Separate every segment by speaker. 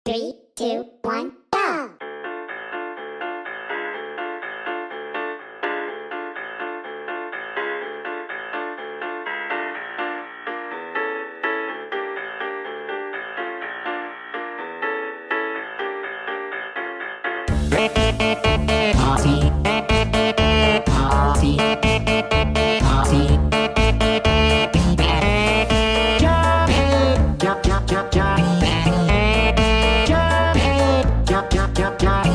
Speaker 1: 3, 2, 1, go!
Speaker 2: Party, party, party. Jump, jump, jump, jump. Jump, jump, jump, jump.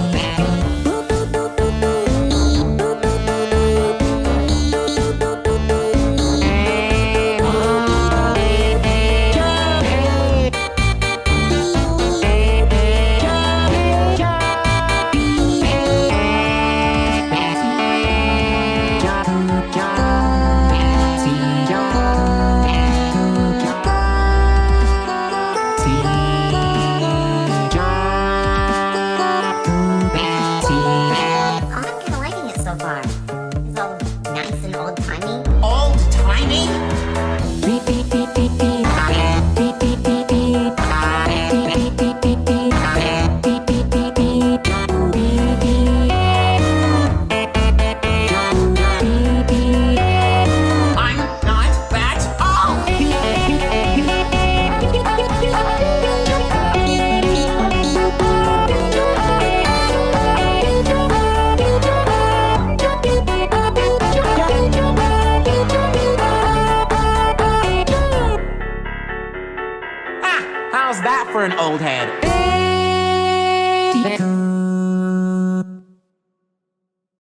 Speaker 1: So far. It's all nice and old-timey.
Speaker 3: Old-timey?
Speaker 2: Beep, beep, beep, beep, beep. Beep, beep, beep, beep. Beep, beep, beep, beep, beep. Beep, beep, beep, beep. Beep, beep. Beep, beep.
Speaker 3: I'm not that old! How's that for an old head?